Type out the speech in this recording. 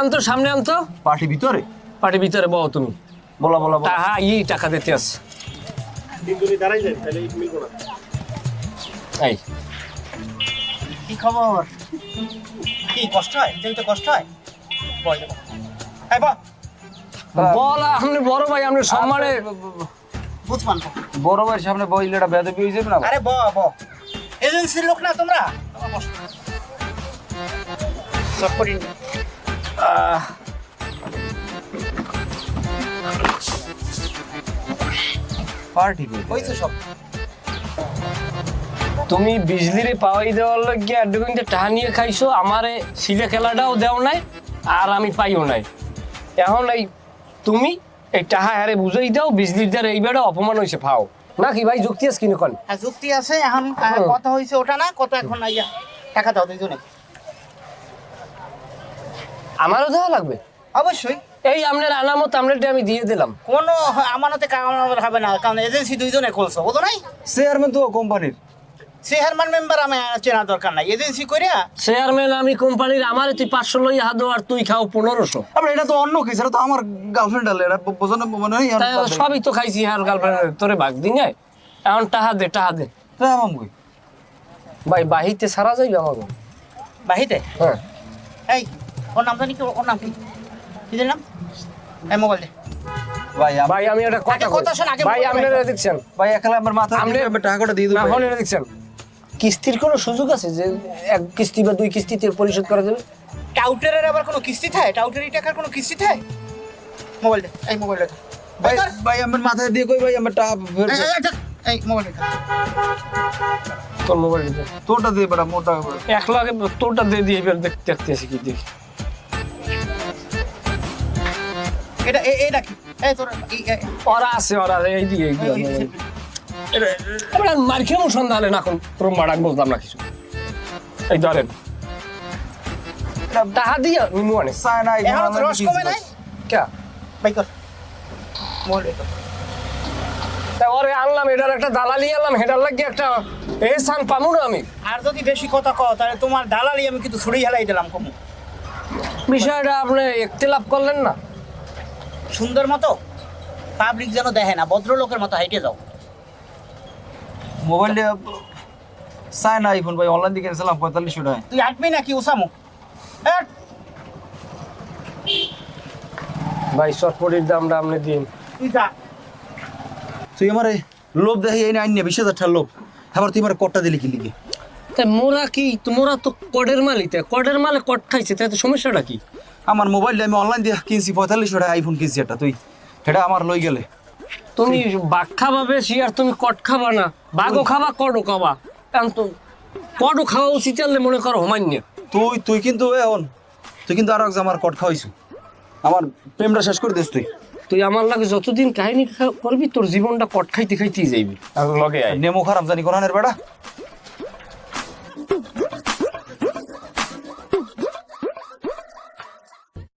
আনতো, সামনে আনতো। পার্টি ভিতরে? পার্টি ভিতরে বও তুমি। বলা বলা হ্যাঁ, এই টাকা দিতে আস। তিনজনই দাঁড়াই যায়, তাহলে মিলবো না। এই কি খবর? কি কষ্ট হয়? তো কষ্ট হয়? বল এই বল। বল, আপনি বড় ভাই, আপনি সম্মানে বুঝবান তো। বড় ভাইয়ের সামনে বইলে এটা বেয়াদবি হয়ে যাবে না? আরে ব এজেন্সির লোক না তোমরা? সব করি পার্টি হইছে সব। তুমি বিজলিরে পাওয়াই দেওয়ার লাগে আড্ডা টাকা নিয়ে খাইছো, আমারে সিলে খেলাটাও দেও নাই আর আমি পাইও নাই। এখন এই তুমি এই টাকা হারে বুঝাই দাও, বিজলির দ্বারা এই বেড়া অপমান হয়েছে ফাও নাকি ভাই? যুক্তি আছে কিনে কন? হ্যাঁ যুক্তি আছে। এখন কথা হইছে ওটা না, কথা এখন আইয়া টাকা দাও দুইজনে। আমারও দেওয়া লাগবে অবশ্যই। এই আপনার আনামত আমলেটা আমি দিয়ে দিলাম। কোনো আমানতে কাগজ হবে না, কারণ এজেন্সি দুইজনে খুলছো, বুঝো নাই? চেয়ারম্যান তো কোম্পানির। চেয়ারম্যান মেম্বার আমি চেনা দরকার নাই, এজেন্সি কইরা চেয়ারম্যান আমি কোম্পানির, আমারে তুই 500 লই হাত আর তুই খাও 1500। আবার এটা তো অন্য কিছু, এটা তো আমার গার্লফ্রেন্ড আলে, এটা বোঝানো মানে নেই। তাই সবই তো খাইছি আর গার্লফ্রেন্ড তোরে ভাগ দিন যায়। এখন টাকা দে, টাকা দে ভাই। বাহিতে সারা যাইবে আমাকে বাহিতে। হ্যাঁ। এই ওর নাম জানি কি? ওর নাম কি? কি জানি নাম? এই মোবাইল দে ভাই আমি একটা কথা আগে কথা শোন, আগে ভাই। মোবাইল আপনারা বের কর। দেখছেন ভাই একলা আমার মাথা টাকাটা দিয়ে না, দেবো। হলে দেখছেন কিস্তির কোনো সুযোগ আছে যে এক কিস্তি বা দুই কিস্তিতে পরিশোধ করা যাবে? টাউটারের আবার কোনো কিস্তি থাকে? টাউটারি টাকার কোনো কিস্তি থাকে? মোবাইল দে, এই মোবাইল দে। ভাই ভাই আমার মাথায় দিয়ে কই ভাই আমার টাকা ফেরত দে। এই মোবাইল দে। তোর মোবাইল দিতে তোরটা দিয়ে বেটা মোটা। 1 লাখ তোরটা দিয়ে দিয়ে এবার দেখতে আসি কি দেখি। এটা কি? এই তোর ওরা আছে, ওরা এই দিয়ে আমরা মার খেয়ে সন্ধানে না কোন তোর মারাক বলতাম না কিছু। এই ধরেন টাকা দিয়ে নিমু আনে চায় না এখন তো রস কমে নাই। কে বাই কর মোবাইল দে। তা ওরে আনলাম, এটার একটা দালালি আনলাম, হেটার লাগে একটা এহসান পামু না আমি? আর যদি বেশি কথা কও তাহলে তোমার দালালি আমি কিন্তু ছুড়ে হেলাই দিলাম কমু। বিষয়টা আপনি একতেলাপ করলেন না? সুন্দর মতো পাবলিক যেন দেখে না, ভদ্রলোকের মতো হাইটে যাও। মোবাইল চায় না আইফোন ভাই, অনলাইন দিয়ে কিনেছিলাম 4500 টাকায়। তুই হাঁটবি নাকি ওসামু? ভাই চটপটির দামটা আপনি দিন। তুই যা। তুই আমার লোভ দেখি এই আইন নিয়ে 20,000 টাকার লোভ, আবার তুই আমার কটটা দিলি কি লিখে? তাই মোরা কি, তোমরা তো কডের মালিতে, কডের মালে কট খাইছে, তাই তো সমস্যাটা কি? আমার মোবাইলটা আমি অনলাইন দিয়ে কিনছি 4500 টাকা আইফোন কিনছি একটা, তুই এটা আমার লই গেলে। তুমি বাঘ খাবা বেশি আর তুমি কট খাবা না? বাঘও খাবা কডও খাবা, কারণ তো কডও খাওয়া উচিত হলে মনে করো হোমান্য। তুই কিন্তু এখন তুই কিন্তু আর আমার কট খাওয়াইছু, আমার প্রেমটা শেষ করে দিস তুই। তুই আমার লাগে যতদিন কাহিনী করবি তোর জীবনটা কট খাইতে খাইতেই যাইবি। আর লগে আয় নেমো খারাপ জানি কোরআনের বেড়া।